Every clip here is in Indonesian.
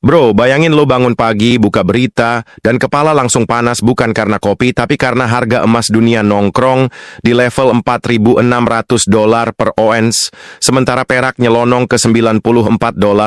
Bro, bayangin lo bangun pagi, buka berita, dan kepala langsung panas bukan karena kopi, tapi karena harga emas dunia nongkrong di level $4.600 per ons, sementara perak nyelonong ke $94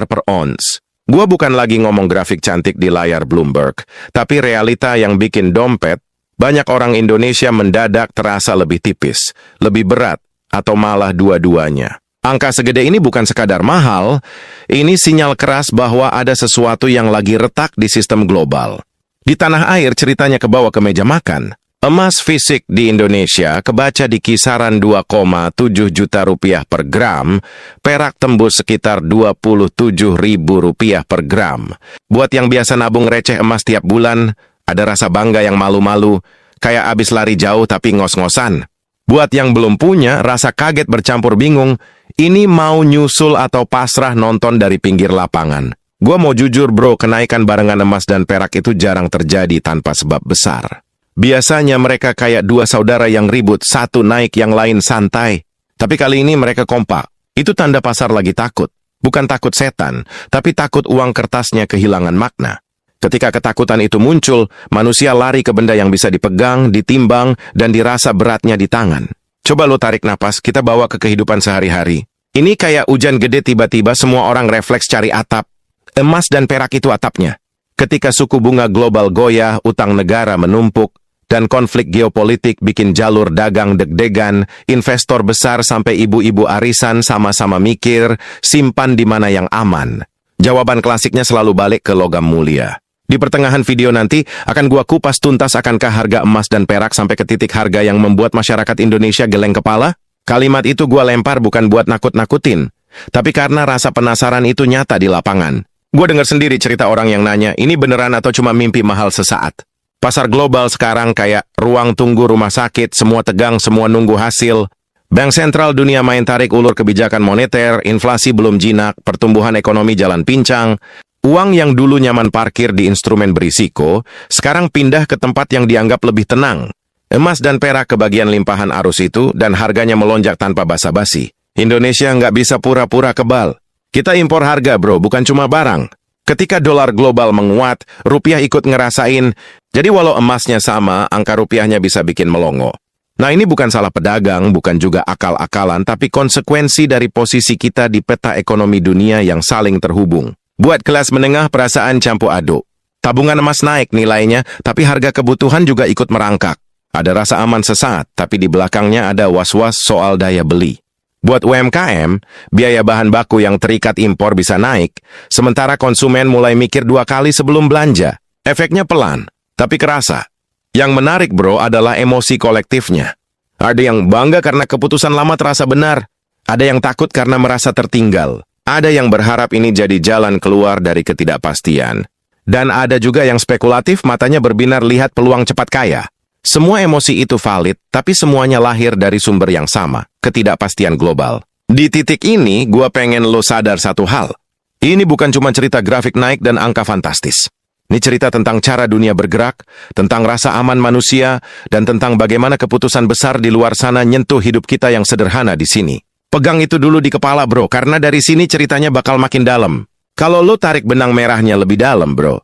per ons. Gua bukan lagi ngomong grafik cantik di layar Bloomberg, tapi realita yang bikin dompet, banyak orang Indonesia mendadak terasa lebih tipis, lebih berat, atau malah dua-duanya. Angka segede ini bukan sekadar mahal, ini sinyal keras bahwa ada sesuatu yang lagi retak di sistem global. Di tanah air ceritanya kebawa ke meja makan. Emas fisik di Indonesia kebaca di kisaran 2,7 juta rupiah per gram, perak tembus sekitar 27 ribu rupiah per gram. Buat yang biasa nabung receh emas tiap bulan, ada rasa bangga yang malu-malu, kayak abis lari jauh tapi ngos-ngosan. Buat yang belum punya, rasa kaget bercampur bingung, ini mau nyusul atau pasrah nonton dari pinggir lapangan. Gua mau jujur bro, kenaikan barengan emas dan perak itu jarang terjadi tanpa sebab besar. Biasanya mereka kayak dua saudara yang ribut, satu naik yang lain santai. Tapi kali ini mereka kompak. Itu tanda pasar lagi takut. Bukan takut setan, tapi takut uang kertasnya kehilangan makna. Ketika ketakutan itu muncul, manusia lari ke benda yang bisa dipegang, ditimbang, dan dirasa beratnya di tangan. Coba lo tarik napas, kita bawa ke kehidupan sehari-hari. Ini kayak hujan gede tiba-tiba semua orang refleks cari atap. Emas dan perak itu atapnya. Ketika suku bunga global goyah, utang negara menumpuk, dan konflik geopolitik bikin jalur dagang deg-degan, investor besar sampai ibu-ibu arisan sama-sama mikir, simpan di mana yang aman. Jawaban klasiknya selalu balik ke logam mulia. Di pertengahan video nanti, akan gua kupas tuntas akankah harga emas dan perak sampai ke titik harga yang membuat masyarakat Indonesia geleng kepala? Kalimat itu gua lempar bukan buat nakut-nakutin, tapi karena rasa penasaran itu nyata di lapangan. Gua dengar sendiri cerita orang yang nanya, ini beneran atau cuma mimpi mahal sesaat? Pasar global sekarang kayak ruang tunggu rumah sakit, semua tegang, semua nunggu hasil. Bank sentral dunia main tarik ulur kebijakan moneter, inflasi belum jinak, pertumbuhan ekonomi jalan pincang. Uang yang dulu nyaman parkir di instrumen berisiko, sekarang pindah ke tempat yang dianggap lebih tenang. Emas dan perak kebagian limpahan arus itu dan harganya melonjak tanpa basa-basi. Indonesia nggak bisa pura-pura kebal. Kita impor harga bro, bukan cuma barang. Ketika dolar global menguat, rupiah ikut ngerasain. Jadi walau emasnya sama, angka rupiahnya bisa bikin melongo. Nah ini bukan salah pedagang, bukan juga akal-akalan, tapi konsekuensi dari posisi kita di peta ekonomi dunia yang saling terhubung. Buat kelas menengah perasaan campur aduk. Tabungan emas naik nilainya, tapi harga kebutuhan juga ikut merangkak. Ada rasa aman sesaat, tapi di belakangnya ada was-was soal daya beli. Buat UMKM, biaya bahan baku yang terikat impor bisa naik, sementara konsumen mulai mikir dua kali sebelum belanja. Efeknya pelan, tapi kerasa. Yang menarik bro adalah emosi kolektifnya. Ada yang bangga karena keputusan lama terasa benar. Ada yang takut karena merasa tertinggal. Ada yang berharap ini jadi jalan keluar dari ketidakpastian. Dan ada juga yang spekulatif matanya berbinar lihat peluang cepat kaya. Semua emosi itu valid, tapi semuanya lahir dari sumber yang sama, ketidakpastian global. Di titik ini, gua pengen lo sadar satu hal. Ini bukan cuma cerita grafik naik dan angka fantastis. Ini cerita tentang cara dunia bergerak, tentang rasa aman manusia, dan tentang bagaimana keputusan besar di luar sana nyentuh hidup kita yang sederhana di sini. Pegang itu dulu di kepala bro, karena dari sini ceritanya bakal makin dalam. Kalau lo tarik benang merahnya lebih dalam bro,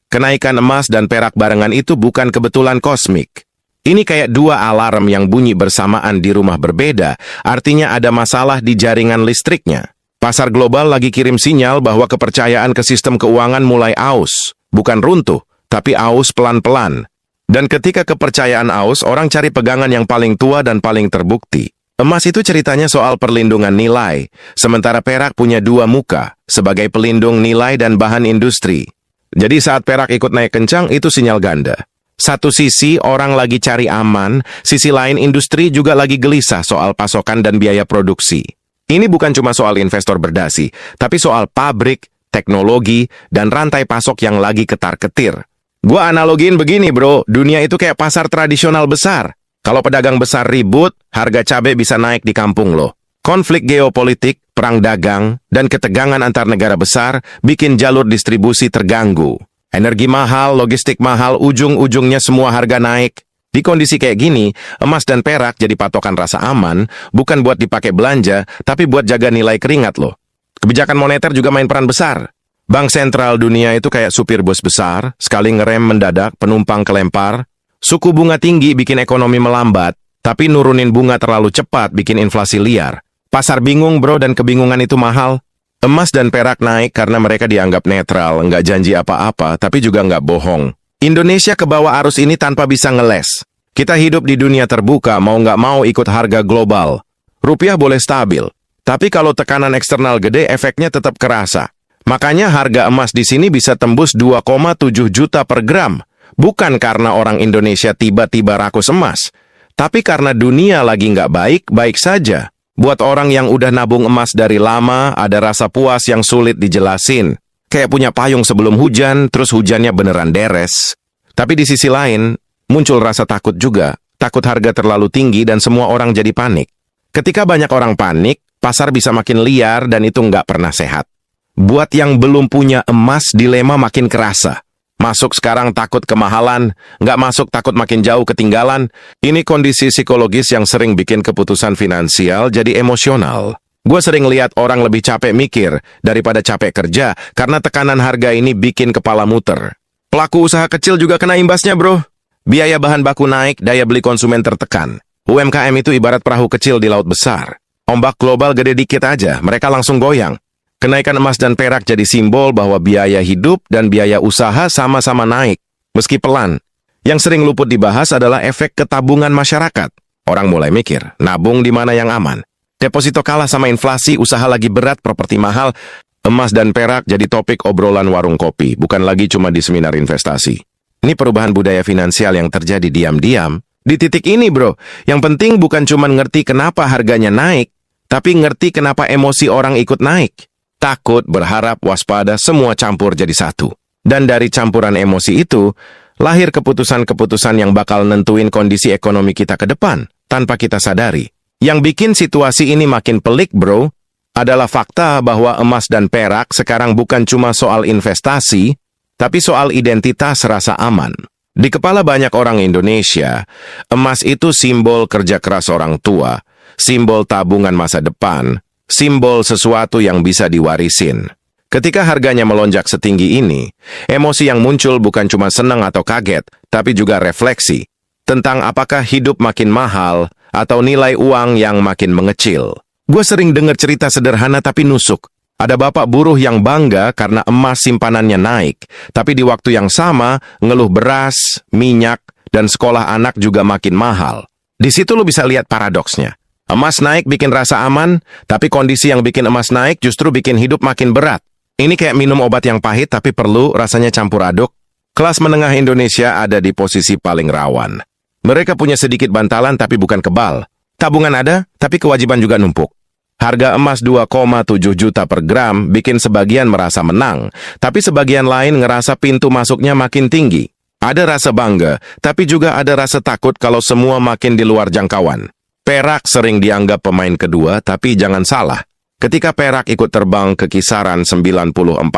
kenaikan emas dan perak barengan itu bukan kebetulan kosmik. Ini kayak dua alarm yang bunyi bersamaan di rumah berbeda, artinya ada masalah di jaringan listriknya. Pasar global lagi kirim sinyal bahwa kepercayaan ke sistem keuangan mulai aus. Bukan runtuh, tapi aus pelan-pelan. Dan ketika kepercayaan aus, orang cari pegangan yang paling tua dan paling terbukti. Emas itu ceritanya soal perlindungan nilai, sementara perak punya dua muka, sebagai pelindung nilai dan bahan industri. Jadi saat perak ikut naik kencang, itu sinyal ganda. Satu sisi orang lagi cari aman, sisi lain industri juga lagi gelisah soal pasokan dan biaya produksi. Ini bukan cuma soal investor berdasi, tapi soal pabrik, teknologi, dan rantai pasok yang lagi ketar-ketir. Gua analogiin begini bro, dunia itu kayak pasar tradisional besar. Kalau pedagang besar ribut, harga cabai bisa naik di kampung lo. Konflik geopolitik, perang dagang, dan ketegangan antar negara besar bikin jalur distribusi terganggu. Energi mahal, logistik mahal, ujung-ujungnya semua harga naik. Di kondisi kayak gini, emas dan perak jadi patokan rasa aman, bukan buat dipakai belanja, tapi buat jaga nilai keringat loh. Kebijakan moneter juga main peran besar. Bank sentral dunia itu kayak supir bus besar, sekali ngerem mendadak, penumpang kelempar. Suku bunga tinggi bikin ekonomi melambat, tapi nurunin bunga terlalu cepat bikin inflasi liar. Pasar bingung bro, dan kebingungan itu mahal. Emas dan perak naik karena mereka dianggap netral, nggak janji apa-apa, tapi juga nggak bohong. Indonesia kebawa arus ini tanpa bisa ngeles. Kita hidup di dunia terbuka, mau nggak mau ikut harga global. Rupiah boleh stabil, tapi kalau tekanan eksternal gede, efeknya tetap kerasa. Makanya harga emas di sini bisa tembus 2,7 juta per gram. Bukan karena orang Indonesia tiba-tiba rakus emas, tapi karena dunia lagi nggak baik-baik saja. Buat orang yang udah nabung emas dari lama, ada rasa puas yang sulit dijelasin. Kayak punya payung sebelum hujan, terus hujannya beneran deres. Tapi di sisi lain, muncul rasa takut juga. Takut harga terlalu tinggi dan semua orang jadi panik. Ketika banyak orang panik, pasar bisa makin liar dan itu nggak pernah sehat. Buat yang belum punya emas, dilema makin kerasa. Masuk sekarang takut kemahalan, nggak masuk takut makin jauh ketinggalan. Ini kondisi psikologis yang sering bikin keputusan finansial jadi emosional. Gue sering lihat orang lebih capek mikir daripada capek kerja karena tekanan harga ini bikin kepala muter. Pelaku usaha kecil juga kena imbasnya bro. Biaya bahan baku naik, daya beli konsumen tertekan. UMKM itu ibarat perahu kecil di laut besar. Ombak global gede dikit aja, mereka langsung goyang. Kenaikan emas dan perak jadi simbol bahwa biaya hidup dan biaya usaha sama-sama naik, meski pelan. Yang sering luput dibahas adalah efek ketabungan masyarakat. Orang mulai mikir, nabung di mana yang aman. Deposito kalah sama inflasi, usaha lagi berat, properti mahal. Emas dan perak jadi topik obrolan warung kopi, bukan lagi cuma di seminar investasi. Ini perubahan budaya finansial yang terjadi diam-diam. Di titik ini bro, yang penting bukan cuma ngerti kenapa harganya naik, tapi ngerti kenapa emosi orang ikut naik. Takut, berharap, waspada, semua campur jadi satu. Dan dari campuran emosi itu, lahir keputusan-keputusan yang bakal nentuin kondisi ekonomi kita ke depan, tanpa kita sadari. Yang bikin situasi ini makin pelik bro, adalah fakta bahwa emas dan perak sekarang bukan cuma soal investasi, tapi soal identitas rasa aman. Di kepala banyak orang Indonesia, emas itu simbol kerja keras orang tua, simbol tabungan masa depan, simbol sesuatu yang bisa diwarisin. Ketika harganya melonjak setinggi ini, emosi yang muncul bukan cuma senang atau kaget, tapi juga refleksi tentang apakah hidup makin mahal atau nilai uang yang makin mengecil. Gue sering dengar cerita sederhana tapi nusuk. Ada bapak buruh yang bangga karena emas simpanannya naik, tapi di waktu yang sama ngeluh beras, minyak, dan sekolah anak juga makin mahal. Di situ lo bisa lihat paradoksnya. Emas naik bikin rasa aman, tapi kondisi yang bikin emas naik justru bikin hidup makin berat. Ini kayak minum obat yang pahit tapi perlu rasanya campur aduk. Kelas menengah Indonesia ada di posisi paling rawan. Mereka punya sedikit bantalan tapi bukan kebal. Tabungan ada, tapi kewajiban juga numpuk. Harga emas 2,7 juta per gram bikin sebagian merasa menang, tapi sebagian lain ngerasa pintu masuknya makin tinggi. Ada rasa bangga, tapi juga ada rasa takut kalau semua makin di luar jangkauan. Perak sering dianggap pemain kedua, tapi jangan salah. Ketika perak ikut terbang ke kisaran $94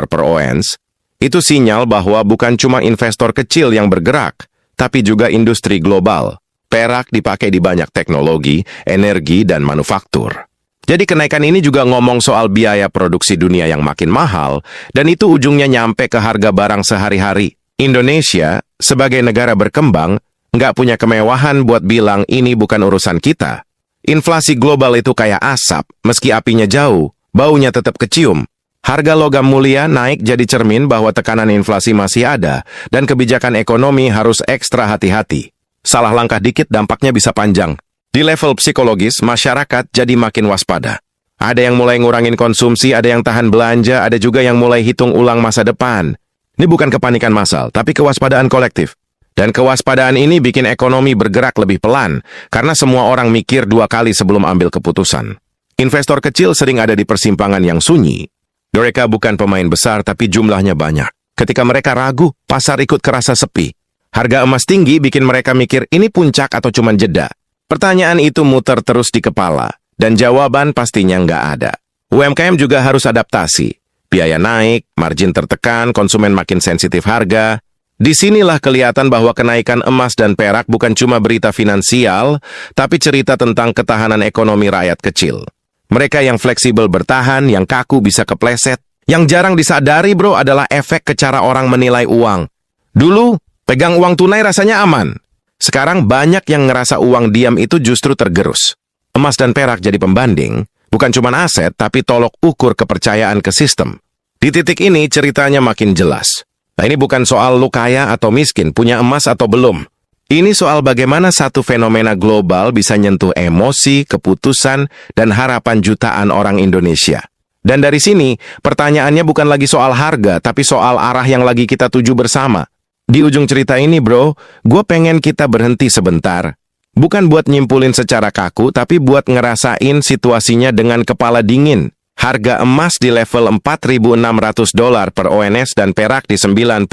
per ons, itu sinyal bahwa bukan cuma investor kecil yang bergerak, tapi juga industri global. Perak dipakai di banyak teknologi, energi, dan manufaktur. Jadi kenaikan ini juga ngomong soal biaya produksi dunia yang makin mahal, dan itu ujungnya nyampe ke harga barang sehari-hari. Indonesia, sebagai negara berkembang, nggak punya kemewahan buat bilang ini bukan urusan kita. Inflasi global itu kayak asap, meski apinya jauh, baunya tetap kecium. Harga logam mulia naik jadi cermin bahwa tekanan inflasi masih ada, dan kebijakan ekonomi harus ekstra hati-hati. Salah langkah dikit dampaknya bisa panjang. Di level psikologis, masyarakat jadi makin waspada. Ada yang mulai ngurangin konsumsi, ada yang tahan belanja, ada juga yang mulai hitung ulang masa depan. Ini bukan kepanikan massal, tapi kewaspadaan kolektif. Dan kewaspadaan ini bikin ekonomi bergerak lebih pelan, karena semua orang mikir dua kali sebelum ambil keputusan. Investor kecil sering ada di persimpangan yang sunyi. Mereka bukan pemain besar, tapi jumlahnya banyak. Ketika mereka ragu, pasar ikut kerasa sepi. Harga emas tinggi bikin mereka mikir ini puncak atau cuma jeda. Pertanyaan itu muter terus di kepala, dan jawaban pastinya nggak ada. UMKM juga harus adaptasi. Biaya naik, margin tertekan, konsumen makin sensitif harga. Disinilah kelihatan bahwa kenaikan emas dan perak bukan cuma berita finansial, tapi cerita tentang ketahanan ekonomi rakyat kecil. Mereka yang fleksibel bertahan, yang kaku bisa kepleset, Yang jarang disadari bro adalah efek ke cara orang menilai uang. Dulu, pegang uang tunai rasanya aman. Sekarang banyak yang ngerasa uang diam itu justru tergerus. Emas dan perak jadi pembanding, bukan cuma aset, tapi tolok ukur kepercayaan ke sistem. Di titik ini ceritanya makin jelas. Nah, ini bukan soal lu kaya atau miskin, punya emas atau belum. Ini soal bagaimana satu fenomena global bisa nyentuh emosi, keputusan, dan harapan jutaan orang Indonesia. Dan dari sini, pertanyaannya bukan lagi soal harga, tapi soal arah yang lagi kita tuju bersama. Di ujung cerita ini bro, gue pengen kita berhenti sebentar. Bukan buat nyimpulin secara kaku, tapi buat ngerasain situasinya dengan kepala dingin. Harga emas di level $4.600 per ons dan perak di $94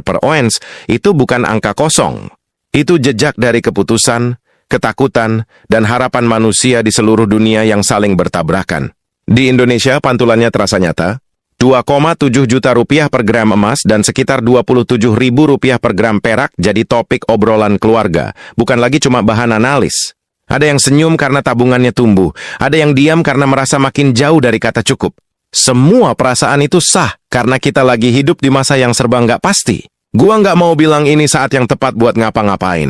per ons itu bukan angka kosong. Itu jejak dari keputusan, ketakutan, dan harapan manusia di seluruh dunia yang saling bertabrakan. Di Indonesia, pantulannya terasa nyata. 2,7 juta rupiah per gram emas dan sekitar 27 ribu rupiah per gram perak jadi topik obrolan keluarga, bukan lagi cuma bahan analis. Ada yang senyum karena tabungannya tumbuh, ada yang diam karena merasa makin jauh dari kata cukup. Semua perasaan itu sah karena kita lagi hidup di masa yang serba nggak pasti. Gua nggak mau bilang ini saat yang tepat buat ngapa-ngapain.